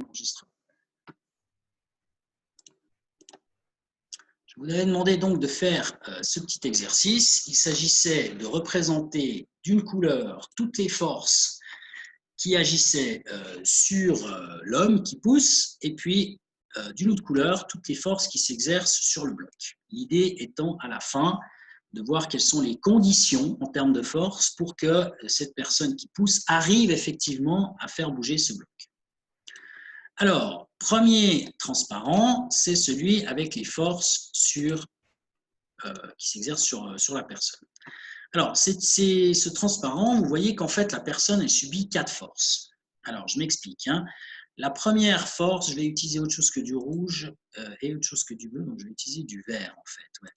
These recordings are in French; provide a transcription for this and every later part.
l'enregistrement. Je vous avais demandé donc de faire ce petit exercice. Il s'agissait de représenter d'une couleur toutes les forces qui agissaient sur l'homme qui pousse, et puis d'une autre couleur toutes les forces qui s'exercent sur le bloc. L'idée étant à la fin de voir quelles sont les conditions en termes de force pour que cette personne qui pousse arrive effectivement à faire bouger ce bloc. Alors, premier transparent, c'est celui avec les forces qui s'exercent sur la personne. Alors, ce transparent, vous voyez qu'en fait, la personne, elle subit 4 forces. Alors, je m'explique. La première force, je vais utiliser autre chose que du rouge et autre chose que du bleu, donc je vais utiliser du vert, en fait. Ouais.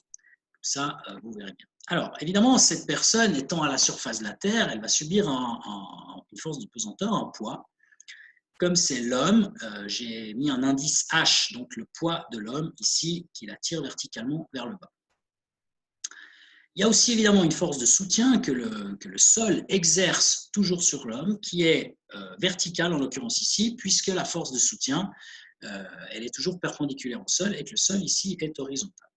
Comme ça, vous verrez bien. Alors, évidemment, cette personne étant à la surface de la Terre, elle va subir une force de pesanteur, un poids. Comme c'est l'homme, j'ai mis un indice H, donc le poids de l'homme ici, qui la tire verticalement vers le bas. Il y a aussi évidemment une force de soutien que le sol exerce toujours sur l'homme, qui est verticale en l'occurrence ici, puisque la force de soutien, elle est toujours perpendiculaire au sol et que le sol ici est horizontal.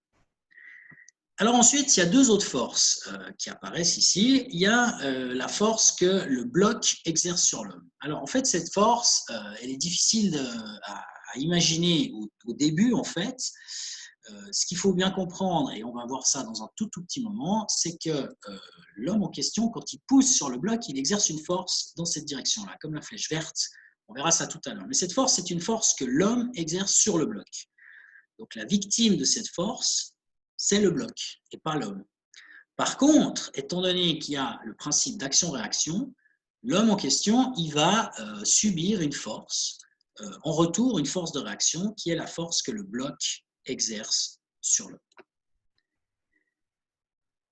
Alors ensuite, il y a 2 autres forces qui apparaissent ici. Il y a la force que le bloc exerce sur l'homme. Alors en fait, cette force, elle est difficile à imaginer au début en fait. Ce qu'il faut bien comprendre, et on va voir ça dans un tout petit moment, c'est que l'homme en question, quand il pousse sur le bloc, il exerce une force dans cette direction-là, comme la flèche verte. On verra ça tout à l'heure. Mais cette force, c'est une force que l'homme exerce sur le bloc. Donc la victime de cette force, c'est le bloc et pas l'homme. Par contre, étant donné qu'il y a le principe d'action-réaction, l'homme en question, il va subir une force, en retour, une force de réaction qui est la force que le bloc exerce sur l'homme.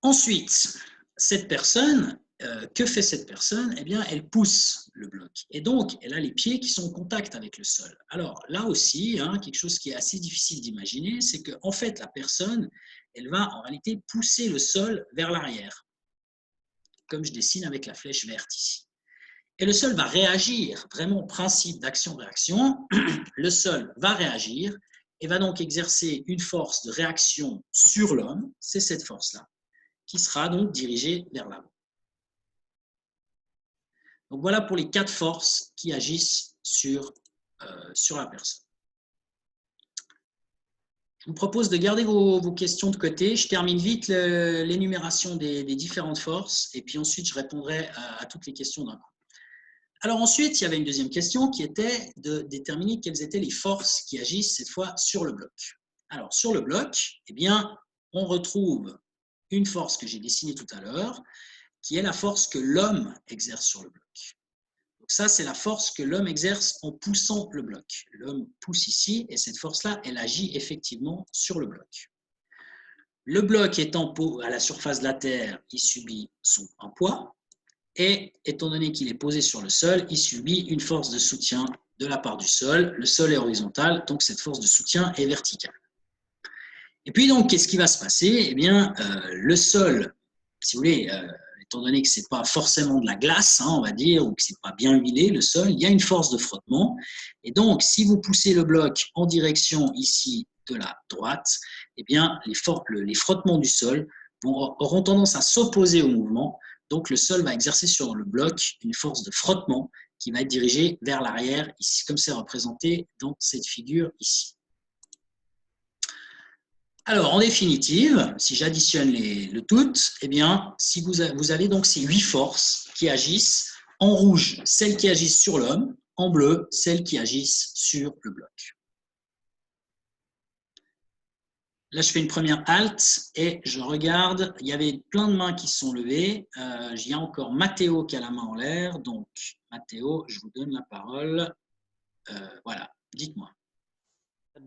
Ensuite, cette personne, que fait cette personne? Eh bien, elle pousse le bloc. Et donc, elle a les pieds qui sont en contact avec le sol. Alors, là aussi, quelque chose qui est assez difficile d'imaginer, c'est qu'en fait, la personne, elle va en réalité pousser le sol vers l'arrière, comme je dessine avec la flèche verte ici. Et le sol va réagir, vraiment au principe d'action-réaction, le sol va réagir et va donc exercer une force de réaction sur l'homme, c'est cette force-là, qui sera donc dirigée vers l'avant. Donc voilà pour les 4 forces qui agissent sur la personne. Je vous propose de garder vos questions de côté. Je termine vite l'énumération des différentes forces et puis ensuite je répondrai à toutes les questions d'un coup. Alors ensuite, il y avait une deuxième question qui était de déterminer quelles étaient les forces qui agissent cette fois sur le bloc. Alors sur le bloc, eh bien, on retrouve une force que j'ai dessinée tout à l'heure, qui est la force que l'homme exerce sur le bloc. Donc ça, c'est la force que l'homme exerce en poussant le bloc. L'homme pousse ici et cette force-là, elle agit effectivement sur le bloc. Le bloc étant à la surface de la Terre, il subit un poids et étant donné qu'il est posé sur le sol, il subit une force de soutien de la part du sol. Le sol est horizontal, donc cette force de soutien est verticale. Et puis donc, qu'est-ce qui va se passer? Eh bien, le sol, si vous voulez, étant donné que ce n'est pas forcément de la glace, on va dire, ou que ce n'est pas bien huilé, le sol, il y a une force de frottement. Et donc, si vous poussez le bloc en direction ici de la droite, eh bien, les frottements du sol auront tendance à s'opposer au mouvement. Donc, le sol va exercer sur le bloc une force de frottement qui va être dirigée vers l'arrière, ici, comme c'est représenté dans cette figure ici. Alors, en définitive, si j'additionne le tout, eh bien, si vous avez donc ces 8 forces qui agissent, en rouge, celles qui agissent sur l'homme, en bleu, celles qui agissent sur le bloc. Là, je fais une première halte et je regarde, il y avait plein de mains qui se sont levées. Il y a encore Mathéo qui a la main en l'air. Donc, Mathéo, je vous donne la parole. Voilà, dites-moi.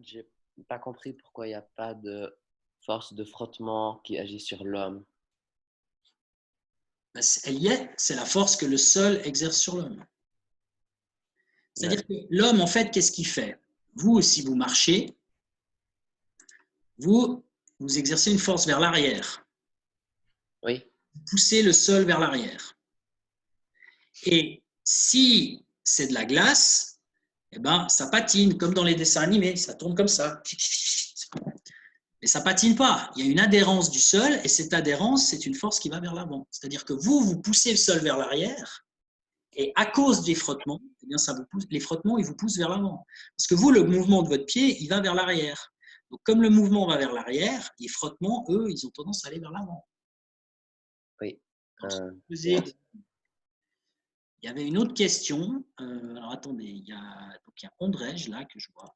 J'ai pas compris pourquoi il n'y a pas de force de frottement qui agit sur l'homme. Elle y est, c'est la force que le sol exerce sur l'homme. C'est-à-dire que l'homme, en fait, qu'est-ce qu'il fait? Vous, si vous marchez, vous exercez une force vers l'arrière. Oui. Vous poussez le sol vers l'arrière. Et si c'est de la glace, eh ben, ça patine, comme dans les dessins animés, ça tourne comme ça. Mais ça patine pas. Il y a une adhérence du sol, et cette adhérence, c'est une force qui va vers l'avant. C'est-à-dire que vous poussez le sol vers l'arrière, et à cause des frottements, eh bien, ça vous pousse, les frottements, ils vous poussent vers l'avant. Parce que vous, le mouvement de votre pied, il va vers l'arrière. Donc, comme le mouvement va vers l'arrière, les frottements, eux, ils ont tendance à aller vers l'avant. Oui. Il y avait une autre question. Alors, attendez, il y a Andrej, là, que je vois.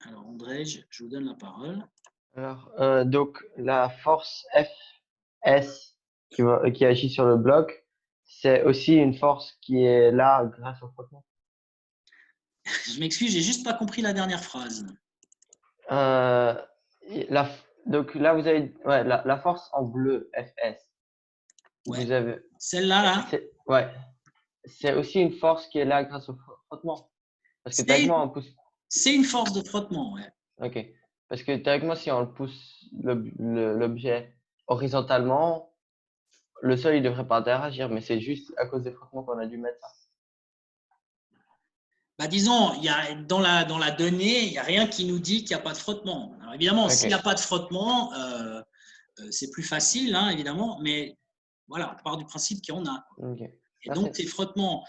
Alors, Andrej, je vous donne la parole. Alors, donc, la force Fs qui agit sur le bloc, c'est aussi une force qui est là grâce au frottement. Je m'excuse, j'ai juste pas compris la dernière phrase. Donc là, vous avez la force en bleu, Fs. Ouais. Vous avez, Celle-là, là, ouais, c'est aussi une force qui est là grâce au frottement. Parce que théoriquement, on pousse. C'est une force de frottement, ouais. Ok. Parce que théoriquement, si on pousse l'objet horizontalement, le sol il devrait pas interagir, mais c'est juste à cause des frottements qu'on a dû mettre ça. Bah, disons, il y a, dans la donnée, il n'y a rien qui nous dit qu'il n'y a pas de frottement. Alors évidemment, Ok. s'il n'y a pas de frottement, c'est plus facile, hein, évidemment, mais voilà, on part du principe qu'il y en a. Ok. Et donc, ces frottements,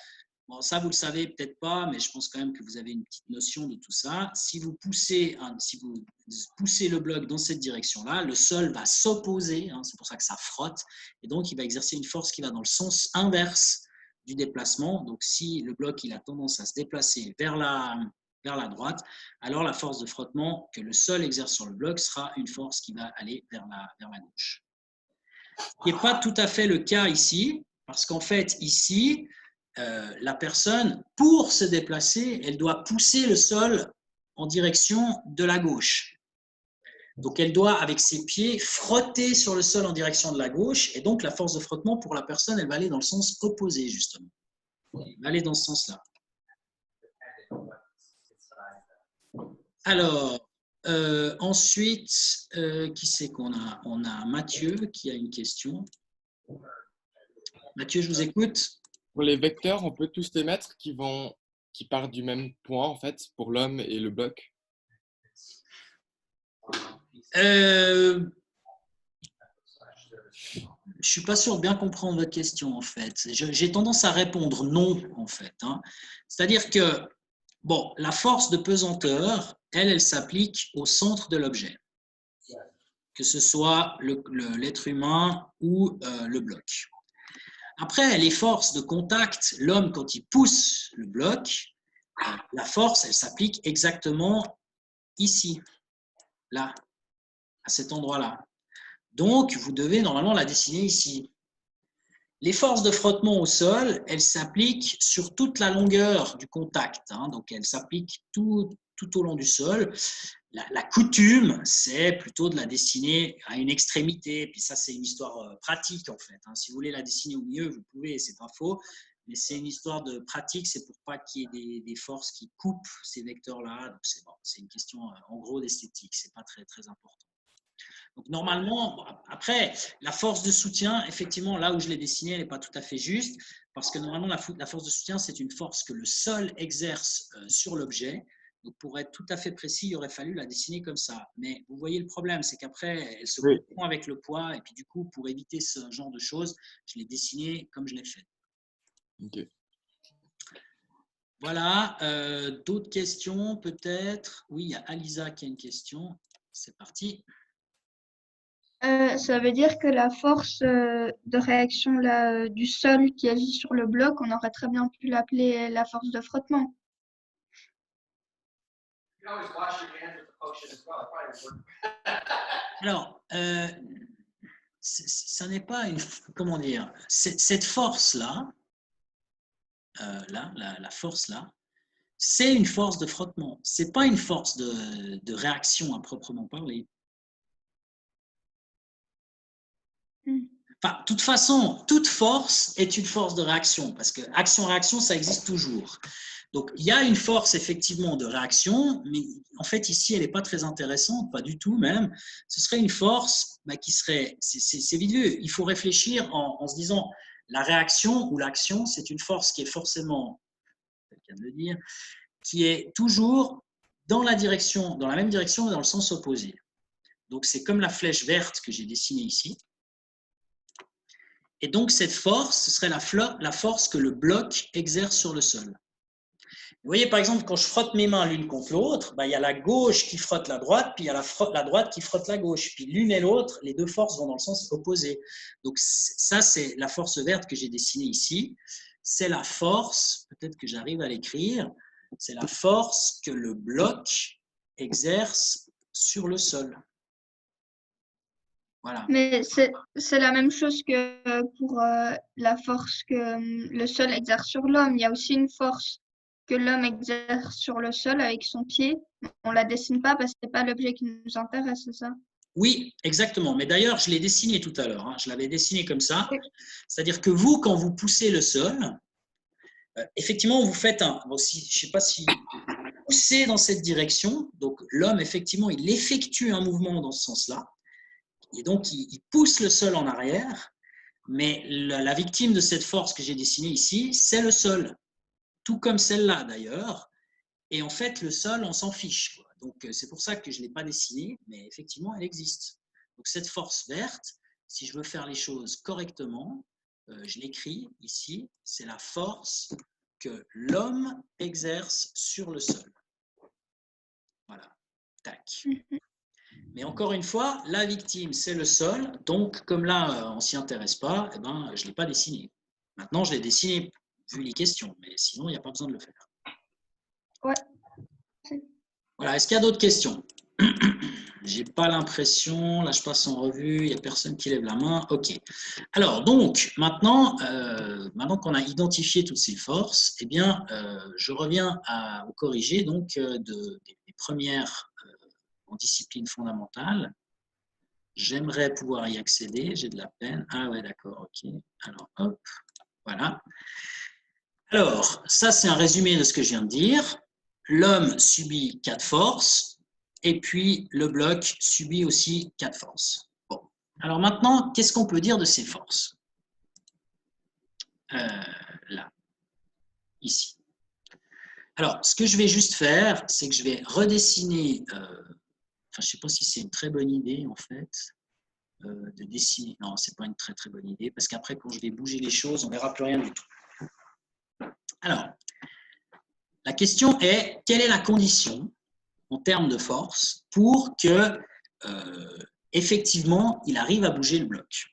bon, ça, vous le savez peut-être pas, mais je pense quand même que vous avez une petite notion de tout ça. Si vous poussez le bloc dans cette direction-là, le sol va s'opposer, hein, c'est pour ça que ça frotte, et donc il va exercer une force qui va dans le sens inverse du déplacement. Donc, si le bloc il a tendance à se déplacer vers la droite, alors la force de frottement que le sol exerce sur le bloc sera une force qui va aller vers la gauche. Ce qui n'est pas tout à fait le cas ici, parce qu'en fait, ici, la personne, pour se déplacer, elle doit pousser le sol en direction de la gauche. Donc, elle doit, avec ses pieds, frotter sur le sol en direction de la gauche, et donc la force de frottement pour la personne, elle va aller dans le sens opposé, justement. Elle va aller dans ce sens-là. Alors, ensuite, qui c'est qu'on a? On a Mathieu qui a une question. Mathieu, je vous écoute. Pour les vecteurs, on peut tous les mettre qui partent du même point, en fait, pour l'homme et le bloc. Je suis pas sûr de bien comprendre votre question, en fait. J'ai tendance à répondre non, en fait. Hein. C'est-à-dire que, bon, la force de pesanteur, elle s'applique au centre de l'objet, que ce soit l'être humain ou le bloc. Après, les forces de contact, l'homme, quand il pousse le bloc, la force, elle s'applique exactement ici, là, à cet endroit-là. Donc, vous devez normalement la dessiner ici. Les forces de frottement au sol, elles s'appliquent sur toute la longueur du contact. Hein, donc, elles s'appliquent tout au long du sol. La coutume, c'est plutôt de la dessiner à une extrémité. Puis ça, c'est une histoire pratique, en fait. Hein. Si vous voulez la dessiner au milieu, vous pouvez, c'est pas faux. Mais c'est une histoire de pratique, c'est pour pas qu'il y ait des forces qui coupent ces vecteurs-là. Donc, c'est une question, en gros, d'esthétique. C'est pas très, très important. Donc, normalement, après, la force de soutien, effectivement, là où je l'ai dessinée, elle n'est pas tout à fait juste, parce que normalement, la force de soutien, c'est une force que le sol exerce sur l'objet. Donc, pour être tout à fait précis, il aurait fallu la dessiner comme ça. Mais vous voyez le problème, c'est qu'après, elle se confond avec le poids, et puis du coup, pour éviter ce genre de choses, je l'ai dessinée comme je l'ai fait. Ok. Voilà, d'autres questions peut-être? Oui, il y a Alisa qui a une question. C'est parti. Ça veut dire que la force de réaction du sol qui agit sur le bloc, on aurait très bien pu l'appeler la force de frottement. Alors, ça n'est pas une. Comment dire? Cette force-là, la force-là, c'est une force de frottement. Ce n'est pas une force de réaction à proprement parler. Enfin, de toute façon, toute force est une force de réaction, parce que action-réaction, ça existe toujours. Donc, il y a une force effectivement de réaction, mais en fait, ici, elle n'est pas très intéressante, pas du tout même. Ce serait une force qui serait, c'est vite vu. Il faut réfléchir en se disant, la réaction ou l'action, c'est une force qui est forcément, quelqu'un de le dire, qui est toujours dans la même direction, mais dans le sens opposé. Donc, c'est comme la flèche verte que j'ai dessinée ici. Et donc, cette force, ce serait la force que le bloc exerce sur le sol. Vous voyez, par exemple, quand je frotte mes mains l'une contre l'autre, il y a la gauche qui frotte la droite, puis il y a la droite qui frotte la gauche. Puis l'une et l'autre, les deux forces vont dans le sens opposé. Donc, ça, c'est la force verte que j'ai dessinée ici. C'est la force, peut-être que j'arrive à l'écrire, c'est la force que le bloc exerce sur le sol. Voilà. Mais c'est la même chose que pour la force que le sol exerce sur l'homme. Il y a aussi une force que l'homme exerce sur le sol avec son pied. On ne la dessine pas parce que ce n'est pas l'objet qui nous intéresse, c'est ça? Oui, exactement. Mais d'ailleurs, je l'ai dessiné tout à l'heure. Je l'avais dessiné comme ça. Oui. C'est-à-dire que vous, quand vous poussez le sol, effectivement, vous faites je ne sais pas si vous poussez dans cette direction. Donc, l'homme, effectivement, il effectue un mouvement dans ce sens-là. Et donc, il pousse le sol en arrière. Mais la victime de cette force que j'ai dessinée ici, c'est le sol. Tout comme celle-là, d'ailleurs. Et en fait, le sol, on s'en fiche, quoi. Donc, c'est pour ça que je ne l'ai pas dessinée, mais effectivement, elle existe. Donc, cette force verte, si je veux faire les choses correctement, je l'écris ici, c'est la force que l'homme exerce sur le sol. Voilà. Tac. Mais encore une fois, la victime, c'est le sol. Donc, comme là, on ne s'y intéresse pas, je ne l'ai pas dessiné. Maintenant, je l'ai dessiné vu les questions, mais sinon, il n'y a pas besoin de le faire. Ouais. Voilà, est-ce qu'il y a d'autres questions? J'ai pas l'impression, là je passe en revue, il n'y a personne qui lève la main. Ok. Alors donc, maintenant qu'on a identifié toutes ces forces, eh bien, je reviens au corrigé donc, des premières en discipline fondamentale. J'aimerais pouvoir y accéder, j'ai de la peine. Ah ouais, d'accord, ok. Alors, hop, voilà. Alors, ça c'est un résumé de ce que je viens de dire. L'homme subit 4 forces. Et puis, le bloc subit aussi 4 forces. Bon. Alors maintenant, qu'est-ce qu'on peut dire de ces forces? Là, ici. Alors, ce que je vais juste faire, c'est que je vais redessiner, je ne sais pas si c'est une très bonne idée, en fait, de dessiner. Non, ce n'est pas une très très bonne idée, parce qu'après, quand je vais bouger les choses, on ne verra plus rien du tout. Alors, la question est, quelle est la condition en termes de force pour que, effectivement, il arrive à bouger le bloc.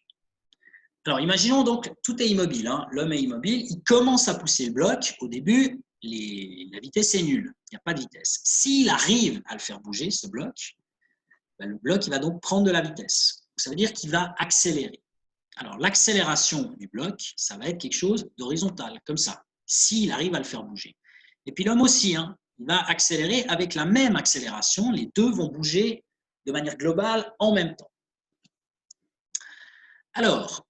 Alors, imaginons donc, tout est immobile, hein, l'homme est immobile, il commence à pousser le bloc, au début, la vitesse est nulle, il n'y a pas de vitesse. S'il arrive à le faire bouger, ce bloc, le bloc il va donc prendre de la vitesse. Ça veut dire qu'il va accélérer. Alors, l'accélération du bloc, ça va être quelque chose d'horizontal, comme ça, s'il arrive à le faire bouger. Et puis l'homme aussi, hein, il va accélérer avec la même accélération, les deux vont bouger de manière globale en même temps. Alors,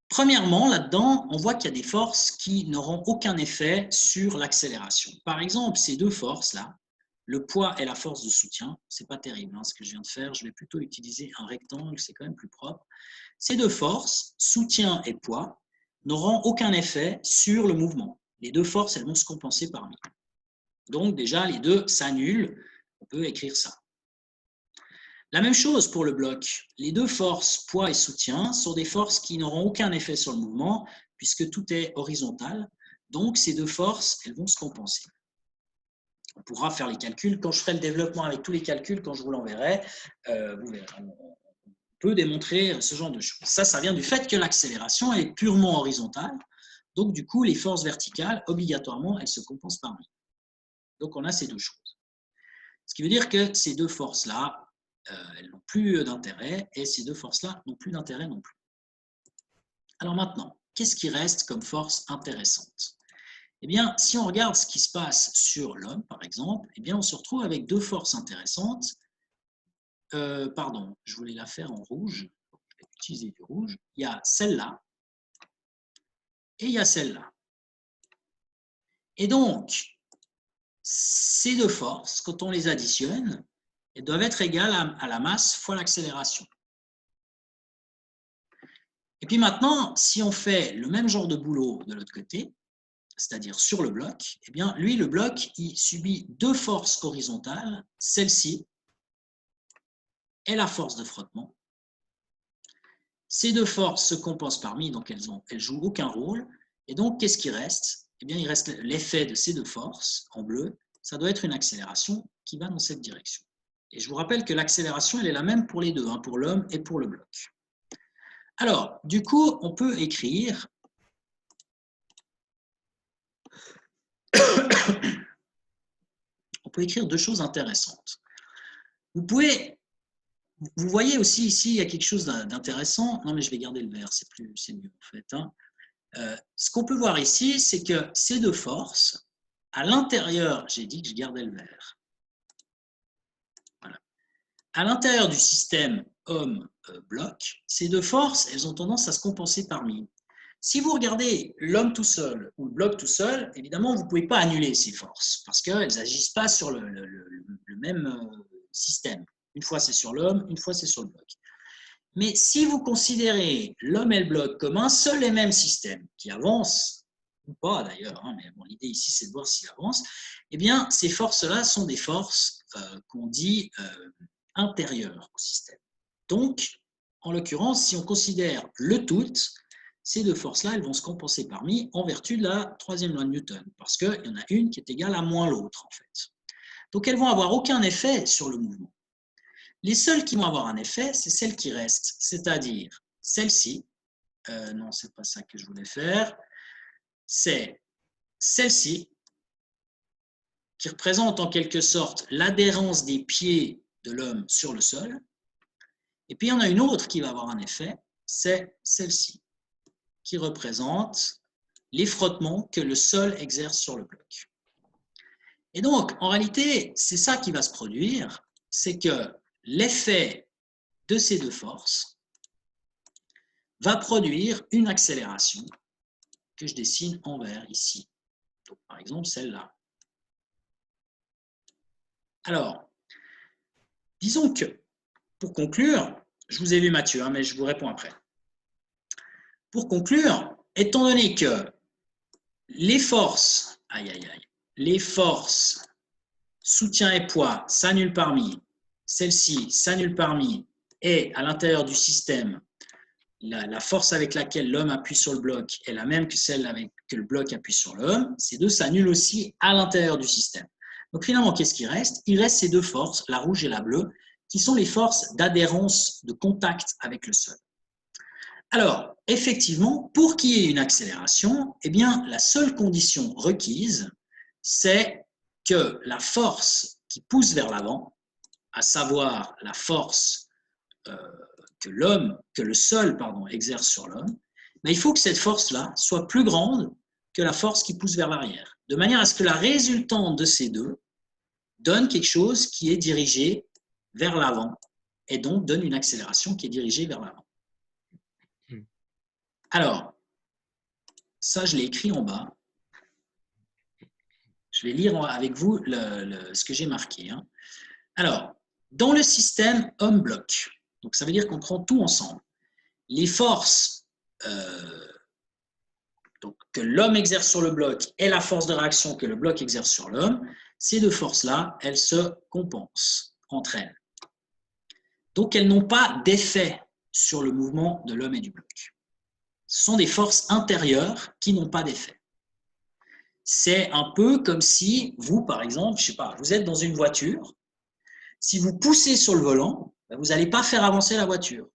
premièrement, là-dedans, on voit qu'il y a des forces qui n'auront aucun effet sur l'accélération. Par exemple, ces deux forces-là, le poids et la force de soutien, c'est pas terrible hein, ce que je viens de faire, je vais plutôt utiliser un rectangle, c'est quand même plus propre. Ces deux forces, soutien et poids, n'auront aucun effet sur le mouvement. Les deux forces, elles vont se compenser parmi. Donc déjà, les deux s'annulent, on peut écrire ça. La même chose pour le bloc. Les deux forces, poids et soutien, sont des forces qui n'auront aucun effet sur le mouvement, puisque tout est horizontal. Donc ces deux forces, elles vont se compenser. On pourra faire les calculs. Quand je ferai le développement avec tous les calculs, quand je vous l'enverrai, vous verrez. On peut démontrer ce genre de choses. Ça vient du fait que l'accélération est purement horizontale. Donc, du coup, les forces verticales, obligatoirement, elles se compensent parmi. Donc, on a ces deux choses. Ce qui veut dire que ces deux forces-là, elles n'ont plus d'intérêt et ces deux forces-là n'ont plus d'intérêt non plus. Alors maintenant, qu'est-ce qui reste comme force intéressante? Eh bien, si on regarde ce qui se passe sur l'homme, par exemple, eh bien, on se retrouve avec deux forces intéressantes. Pardon, je voulais la faire en rouge. Je vais utiliser du rouge. Il y a celle-là et il y a celle-là. Et donc, ces deux forces, quand on les additionne, elles doivent être égales à la masse fois l'accélération. Et puis maintenant, si on fait le même genre de boulot de l'autre côté, c'est-à-dire sur le bloc, eh bien, lui, le bloc, il subit deux forces horizontales, celle-ci et la force de frottement. Ces deux forces se compensent par μ, donc elles jouent aucun rôle. Et donc, qu'est-ce qui reste? Eh bien, il reste l'effet de ces deux forces, en bleu. Ça doit être une accélération qui va dans cette direction. Et je vous rappelle que l'accélération, elle est la même pour les deux, hein, pour l'homme et pour le bloc. Alors, du coup, on peut écrire deux choses intéressantes. Vous voyez aussi ici, il y a quelque chose d'intéressant. Non, mais je vais garder le vert, c'est mieux en fait. Hein. Ce qu'on peut voir ici, c'est que ces deux forces, à l'intérieur, j'ai dit que je gardais le vert. Voilà. À l'intérieur du système homme-bloc, ces deux forces, elles ont tendance à se compenser par μ. Si vous regardez l'homme tout seul ou le bloc tout seul, évidemment, vous ne pouvez pas annuler ces forces parce qu'elles n'agissent pas sur le même système. Une fois, c'est sur l'homme, une fois, c'est sur le bloc. Mais si vous considérez l'homme et le bloc comme un seul et même système qui avance, ou pas d'ailleurs, hein, mais bon, l'idée ici, c'est de voir s'il avance, eh bien, ces forces-là sont des forces qu'on dit intérieures au système. Donc, en l'occurrence, si on considère le tout, ces deux forces-là, elles vont se compenser par μ en vertu de la troisième loi de Newton, parce qu'il y en a une qui est égale à moins l'autre, en fait. Donc, elles vont avoir aucun effet sur le mouvement. Les seules qui vont avoir un effet, c'est celles qui restent, c'est-à-dire celle-ci. Non, ce n'est pas ça que je voulais faire. C'est celle-ci, qui représente en quelque sorte l'adhérence des pieds de l'homme sur le sol. Et puis, il y en a une autre qui va avoir un effet, c'est celle-ci, qui représente les frottements que le sol exerce sur le bloc. Et donc, en réalité, c'est ça qui va se produire, c'est que l'effet de ces deux forces va produire une accélération que je dessine en vert ici. Donc, par exemple, celle-là. Alors, disons que, pour conclure, je vous ai vu Mathieu, hein, mais je vous réponds après. Pour conclure, étant donné que les forces, les forces soutien et poids s'annulent par μ, celle-ci s'annule par μ, et à l'intérieur du système, la force avec laquelle l'homme appuie sur le bloc est la même que celle avec que le bloc appuie sur l'homme, ces deux s'annulent aussi à l'intérieur du système. Donc finalement, qu'est-ce qui reste? Il reste ces deux forces, la rouge et la bleue, qui sont les forces d'adhérence, de contact avec le sol. Alors, effectivement, pour qu'il y ait une accélération, eh bien, la seule condition requise, c'est que la force qui pousse vers l'avant, à savoir la force que le sol exerce sur l'homme, il faut que cette force-là soit plus grande que la force qui pousse vers l'arrière, de manière à ce que la résultante de ces deux donne quelque chose qui est dirigé vers l'avant, et donc donne une accélération qui est dirigée vers l'avant. Alors, ça, je l'ai écrit en bas. Je vais lire avec vous ce que j'ai marqué. Hein. Alors, dans le système homme-bloc, donc ça veut dire qu'on prend tout ensemble. Les forces que l'homme exerce sur le bloc et la force de réaction que le bloc exerce sur l'homme, ces deux forces-là, elles se compensent entre elles. Donc, elles n'ont pas d'effet sur le mouvement de l'homme et du bloc. Ce sont des forces intérieures qui n'ont pas d'effet. C'est un peu comme si vous, par exemple, je sais pas, vous êtes dans une voiture. Si vous poussez sur le volant, vous n'allez pas faire avancer la voiture.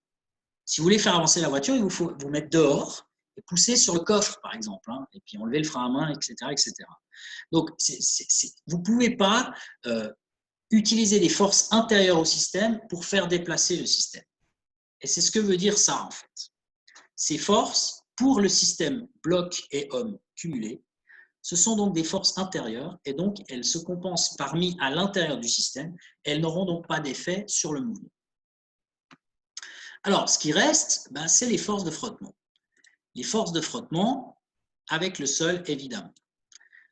Si vous voulez faire avancer la voiture, il faut vous mettre dehors et pousser sur le coffre, par exemple, hein, et puis enlever le frein à main, etc. etc. Donc, vous ne pouvez pas utiliser des forces intérieures au système pour faire déplacer le système. Et c'est ce que veut dire ça, en fait. Ces forces, pour le système bloc et homme cumulés, ce sont donc des forces intérieures et donc elles se compensent par μ à l'intérieur du système. Elles n'auront donc pas d'effet sur le mouvement. Alors, ce qui reste, c'est les forces de frottement. Les forces de frottement avec le sol, évidemment.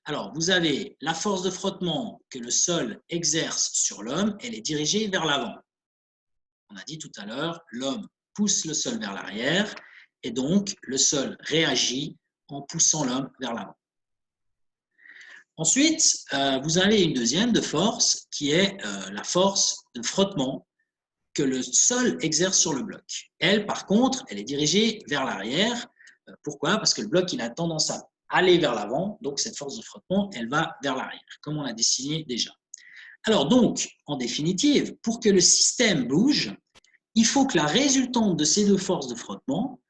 Alors, vous avez la force de frottement que le sol exerce sur l'homme, elle est dirigée vers l'avant. On a dit tout à l'heure, l'homme pousse le sol vers l'arrière et donc le sol réagit en poussant l'homme vers l'avant. Ensuite, vous avez une deuxième de force qui est la force de frottement que le sol exerce sur le bloc. Elle, par contre, elle est dirigée vers l'arrière. Pourquoi? Parce que le bloc, il a tendance à aller vers l'avant, donc cette force de frottement, elle va vers l'arrière, comme on l'a dessiné déjà. Alors donc, en définitive, pour que le système bouge, il faut que la résultante de ces deux forces de frottement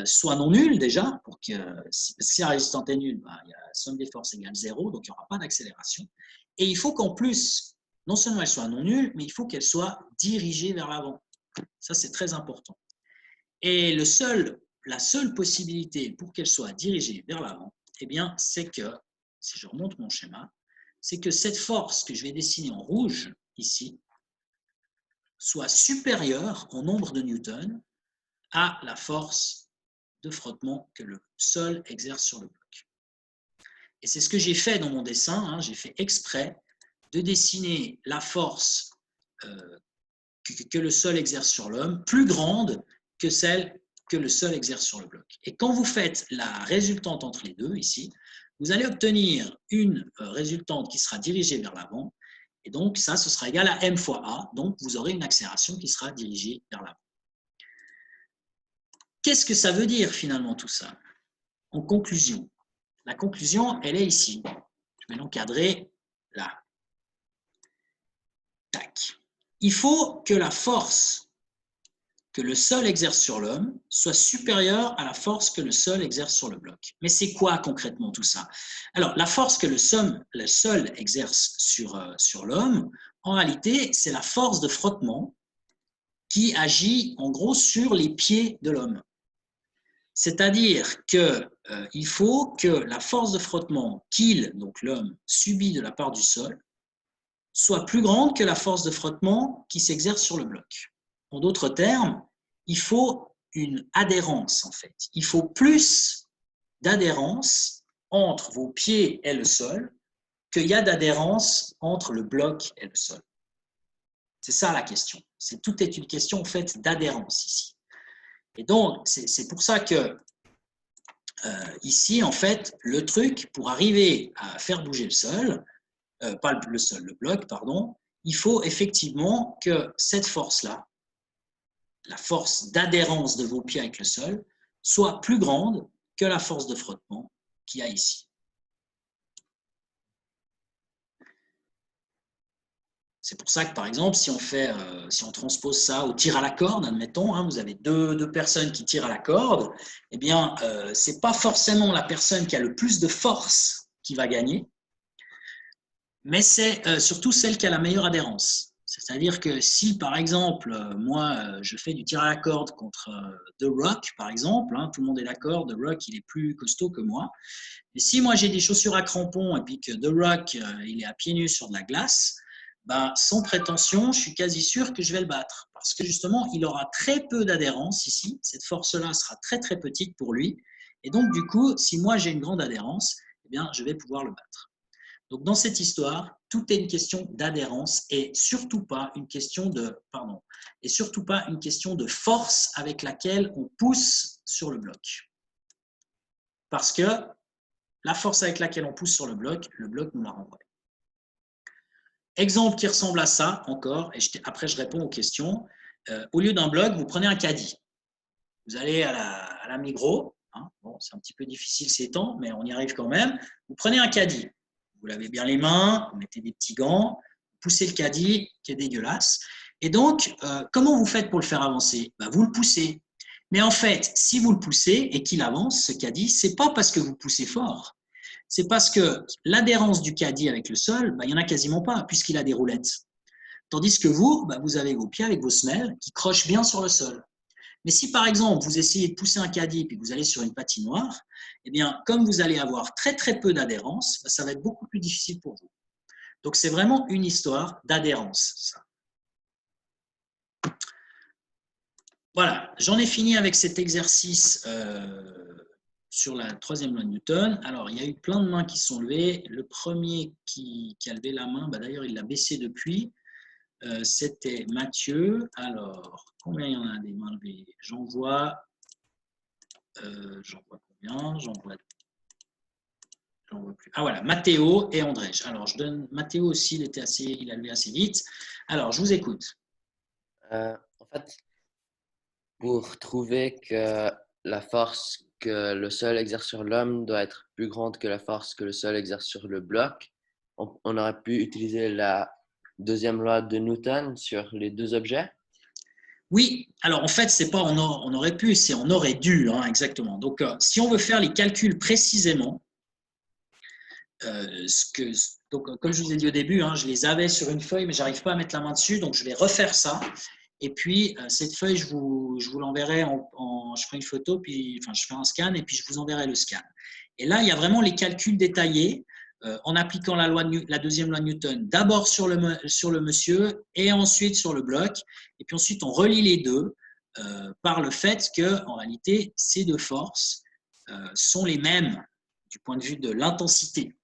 soit non nulle déjà, parce que si la résultante est nulle, la somme des forces égale 0, donc il n'y aura pas d'accélération. Et il faut qu'en plus, non seulement elle soit non nulle, mais il faut qu'elle soit dirigée vers l'avant. Ça, c'est très important. Et la seule possibilité pour qu'elle soit dirigée vers l'avant, eh bien, c'est que, si je remonte mon schéma, c'est que cette force que je vais dessiner en rouge, ici, soit supérieure en nombre de newtons à la force de frottement que le sol exerce sur le bloc. Et c'est ce que j'ai fait dans mon dessin, hein, j'ai fait exprès de dessiner la force que le sol exerce sur l'homme plus grande que celle que le sol exerce sur le bloc. Et quand vous faites la résultante entre les deux, ici, vous allez obtenir une résultante qui sera dirigée vers l'avant, et donc ça, ce sera égal à m fois a, donc vous aurez une accélération qui sera dirigée vers l'avant. Qu'est-ce que ça veut dire finalement tout ça? En conclusion, la conclusion, elle est ici. Je vais l'encadrer là. Tac. Il faut que la force que le sol exerce sur l'homme soit supérieure à la force que le sol exerce sur le bloc. Mais c'est quoi concrètement tout ça? Alors, la force que le sol exerce sur l'homme, en réalité, c'est la force de frottement qui agit en gros sur les pieds de l'homme. C'est-à-dire qu'il faut que la force de frottement qu'il, donc l'homme, subit de la part du sol, soit plus grande que la force de frottement qui s'exerce sur le bloc. En d'autres termes, il faut une adhérence en fait. Il faut plus d'adhérence entre vos pieds et le sol qu'il y a d'adhérence entre le bloc et le sol. C'est ça la question. Tout est une question en fait d'adhérence ici. Et donc, c'est pour ça que ici, en fait, le truc, pour arriver à faire bouger le sol, pas le sol, le bloc, pardon, il faut effectivement que cette force-là, la force d'adhérence de vos pieds avec le sol, soit plus grande que la force de frottement qu'il y a ici. C'est pour ça que, par exemple, si on transpose ça au tir à la corde, admettons, hein, vous avez deux personnes qui tirent à la corde, eh bien, ce n'est pas forcément la personne qui a le plus de force qui va gagner, mais c'est surtout celle qui a la meilleure adhérence. C'est-à-dire que si, par exemple, moi, je fais du tir à la corde contre The Rock, par exemple, hein, tout le monde est d'accord, The Rock, il est plus costaud que moi, mais si moi, j'ai des chaussures à crampons et puis que The Rock, il est à pieds nus sur de la glace, ben, sans prétention, je suis quasi sûr que je vais le battre. Parce que justement, il aura très peu d'adhérence ici. Cette force-là sera très très petite pour lui. Et donc, du coup, si moi j'ai une grande adhérence, eh bien, je vais pouvoir le battre. Donc, dans cette histoire, tout est une question d'adhérence et surtout pas une question de force avec laquelle on pousse sur le bloc. Parce que la force avec laquelle on pousse sur le bloc nous la renvoie. Exemple qui ressemble à ça encore, et après je réponds aux questions. Au lieu d'un bloc, vous prenez un caddie. Vous allez à la Migros, hein, bon, c'est un petit peu difficile ces temps, mais on y arrive quand même. Vous prenez un caddie, vous lavez bien les mains, vous mettez des petits gants, vous poussez le caddie qui est dégueulasse. Et donc, comment vous faites pour le faire avancer? Ben, vous le poussez. Mais en fait, si vous le poussez et qu'il avance, ce caddie, ce n'est pas parce que vous poussez fort. C'est parce que l'adhérence du caddie avec le sol, il n'y en a quasiment pas, puisqu'il a des roulettes. Tandis que vous, vous avez vos pieds avec vos semelles qui crochent bien sur le sol. Mais si, par exemple, vous essayez de pousser un caddie et que vous allez sur une patinoire, eh bien, comme vous allez avoir très, très peu d'adhérence, ça va être beaucoup plus difficile pour vous. Donc, c'est vraiment une histoire d'adhérence, ça. Voilà, j'en ai fini avec cet exercice sur la troisième loi de Newton. Alors, il y a eu plein de mains qui sont levées. Le premier qui a levé la main, d'ailleurs, il l'a baissé depuis. C'était Mathieu. Alors, combien il y en a des mains levées? J'en vois combien? J'en vois plus. Ah voilà, Mathéo et Andrej. Alors, je donne Mathéo aussi, il a levé assez vite. Alors, je vous écoute. En fait, pour trouver que la force que le sol exerce sur l'homme doit être plus grande que la force que le sol exerce sur le bloc, on aurait pu utiliser la deuxième loi de Newton sur les deux objets. Oui, alors en fait, c'est pas on aurait pu, c'est on aurait dû, hein, exactement. Donc, si on veut faire les calculs précisément, comme je vous ai dit au début, hein, je les avais sur une feuille, mais j'arrive pas à mettre la main dessus, donc je vais refaire ça. Et puis, cette feuille, je vous l'enverrai je ferai une photo, puis, enfin, je fais un scan, et puis je vous enverrai le scan. Et là, il y a vraiment les calculs détaillés en appliquant la deuxième loi de Newton, d'abord sur le monsieur, et ensuite sur le bloc. Et puis ensuite, on relie les deux par le fait que, en réalité, ces deux forces sont les mêmes du point de vue de l'intensité.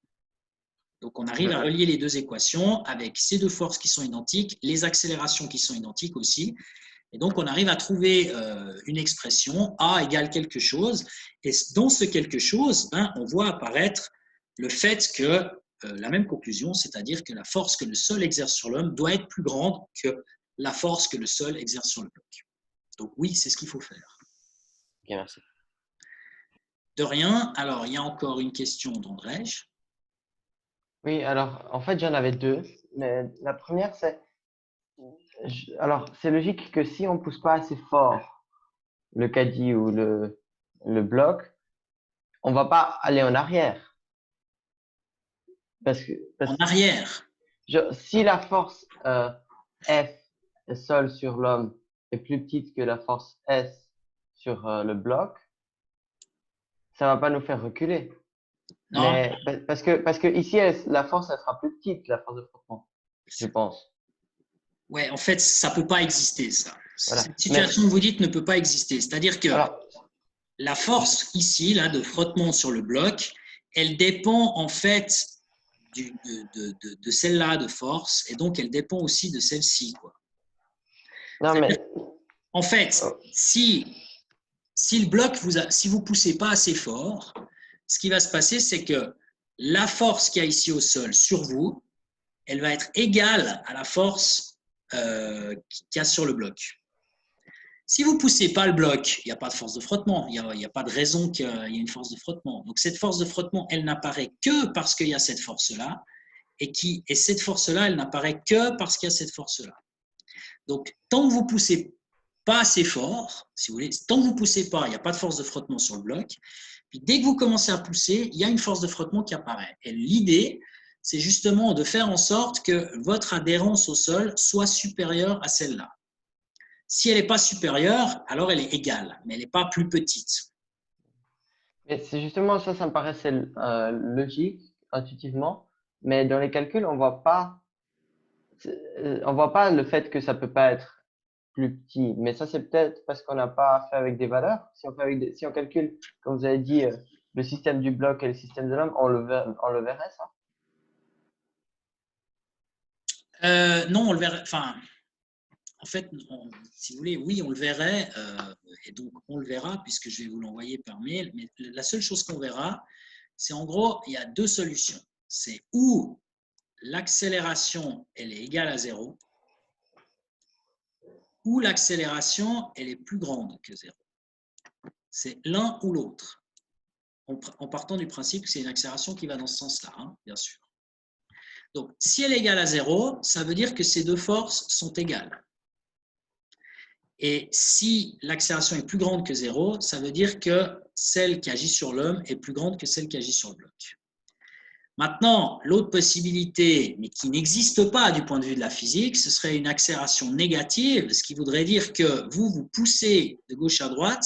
Donc, on arrive à relier les deux équations avec ces deux forces qui sont identiques, les accélérations qui sont identiques aussi. Et donc, on arrive à trouver une expression A égale quelque chose. Et dans ce quelque chose, on voit apparaître le fait que la même conclusion, c'est-à-dire que la force que le sol exerce sur l'homme doit être plus grande que la force que le sol exerce sur le bloc. Donc oui, c'est ce qu'il faut faire. Ok, merci. De rien. Alors, il y a encore une question d'Andrej. Oui, alors en fait j'en avais deux. Mais la première c'est, alors c'est logique que si on pousse pas assez fort le caddie ou le bloc, on va pas aller en arrière. En arrière. Si la force F sol sur l'homme est plus petite que la force S sur le bloc, ça va pas nous faire reculer. Non. Mais parce que ici la force elle sera plus petite, la force de frottement, je pense. Ouais, en fait, ça peut pas exister, ça. Voilà. Cette situation que vous dites ne peut pas exister. C'est-à-dire que la force ici, là, de frottement sur le bloc, elle dépend en fait de celle-là de force, et donc elle dépend aussi de celle-ci, quoi. Non, mais En fait, si le bloc si vous poussez pas assez fort, ce qui va se passer, c'est que la force qu'il y a ici au sol sur vous, elle va être égale à la force qu'il y a sur le bloc. Si vous ne poussez pas le bloc, il n'y a pas de force de frottement, il n'y a pas de raison qu'il y ait une force de frottement. Donc cette force de frottement, elle n'apparaît que parce qu'il y a cette force-là, et cette force-là, elle n'apparaît que parce qu'il y a cette force-là. Donc tant que vous ne poussez pas assez fort, si vous voulez, tant que vous ne poussez pas, il n'y a pas de force de frottement sur le bloc. Puis dès que vous commencez à pousser, il y a une force de frottement qui apparaît. Et l'idée, c'est justement de faire en sorte que votre adhérence au sol soit supérieure à celle-là. Si elle n'est pas supérieure, alors elle est égale, mais elle n'est pas plus petite. Mais c'est justement ça, ça me paraissait logique, intuitivement, mais dans les calculs, on voit pas le fait que ça peut pas être plus petit. Mais ça, c'est peut-être parce qu'on n'a pas fait avec des valeurs. Si on calcule, comme vous avez dit, le système du bloc et le système de l'homme, on le verrait, ça? Non, on le verrait. Enfin, en fait, si vous voulez, oui, on le verrait, et donc on le verra puisque je vais vous l'envoyer par mail. Mais la seule chose qu'on verra, c'est en gros, il y a deux solutions. C'est où l'accélération, elle est égale à 0, ou l'accélération, elle est plus grande que 0. C'est l'un ou l'autre, en partant du principe que c'est une accélération qui va dans ce sens-là, hein, bien sûr. Donc, si elle est égale à 0, ça veut dire que ces deux forces sont égales. Et si l'accélération est plus grande que 0, ça veut dire que celle qui agit sur l'homme est plus grande que celle qui agit sur le bloc. Maintenant, l'autre possibilité, mais qui n'existe pas du point de vue de la physique, ce serait une accélération négative, ce qui voudrait dire que vous poussez de gauche à droite,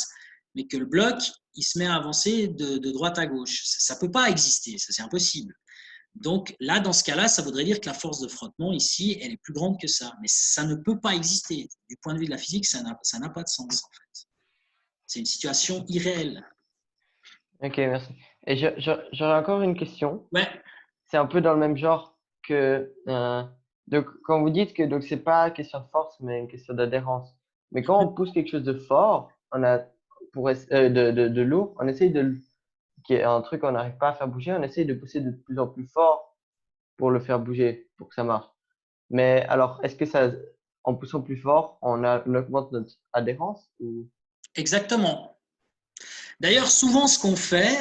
mais que le bloc, il se met à avancer de droite à gauche. Ça ne peut pas exister, ça c'est impossible. Donc là, dans ce cas-là, ça voudrait dire que la force de frottement ici, elle est plus grande que ça. Mais ça ne peut pas exister. Du point de vue de la physique, ça n'a pas de sens en fait. C'est une situation irréelle. Ok, merci. Et j'aurais encore une question. Ouais. C'est un peu dans le même genre que donc quand vous dites que donc c'est pas question de force mais une question d'adhérence. Mais quand on pousse quelque chose de fort, de lourd, on essaye qui est un truc qu'on n'arrive pas à faire bouger, on essaye de pousser de plus en plus fort pour le faire bouger, pour que ça marche. Mais alors, est-ce que ça, en poussant plus fort, on augmente notre adhérence ou... Exactement. D'ailleurs, souvent, ce qu'on fait,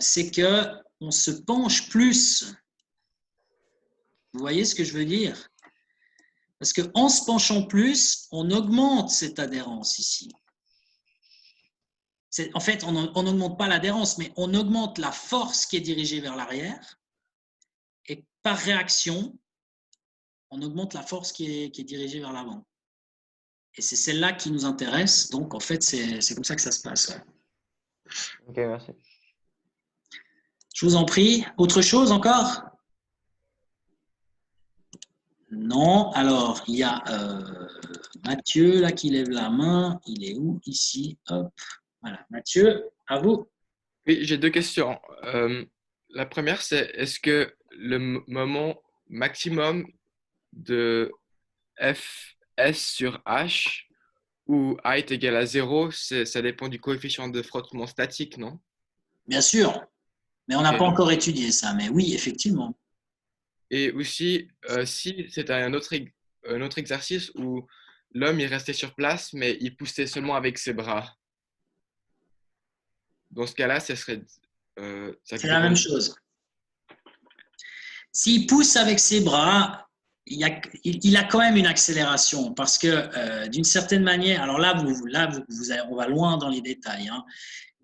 c'est qu'on se penche plus. Vous voyez ce que je veux dire? Parce qu'en se penchant plus, on augmente cette adhérence ici. En fait, on n'augmente pas l'adhérence, mais on augmente la force qui est dirigée vers l'arrière. Et par réaction, on augmente la force qui est dirigée vers l'avant. Et c'est celle-là qui nous intéresse. Donc, en fait, c'est comme ça que ça se passe. Ouais. Ok, merci. Je vous en prie. Autre chose encore? Non. Alors, il y a Mathieu là qui lève la main. Il est où? Ici. Hop. Voilà. Mathieu, à vous. Oui, j'ai deux questions. La première, c'est est-ce que le moment maximum de Fs sur H où A est égal à 0, ça dépend du coefficient de frottement statique, non? Bien sûr. Mais on n'a Ok, pas donc- encore étudié ça. Mais oui, effectivement. Et aussi, si c'était un autre exercice où l'homme il restait sur place, mais il poussait seulement avec ses bras. Dans ce cas-là, ça serait ça C'est la même grandit. chose. S'il pousse avec ses bras, il a quand même une accélération parce que d'une certaine manière, alors là, on va loin dans les détails. Hein.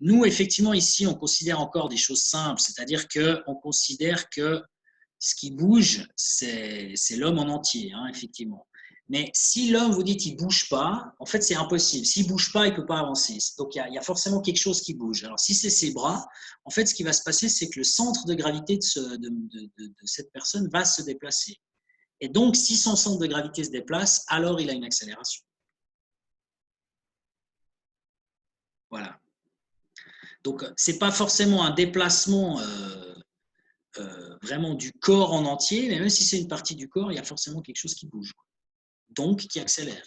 Nous, effectivement, ici, on considère encore des choses simples, c'est-à-dire qu'on considère que ce qui bouge, c'est l'homme en entier, hein, effectivement. Mais si l'homme, vous dites, il ne bouge pas, en fait, c'est impossible. S'il ne bouge pas, il ne peut pas avancer. Donc, il y a forcément quelque chose qui bouge. Alors, si c'est ses bras, en fait, ce qui va se passer, c'est que le centre de gravité de cette personne va se déplacer. Et donc, si son centre de gravité se déplace, alors il a une accélération. Voilà. Donc, ce n'est pas forcément un déplacement vraiment du corps en entier, mais même si c'est une partie du corps, il y a forcément quelque chose qui bouge. Donc, qui accélère.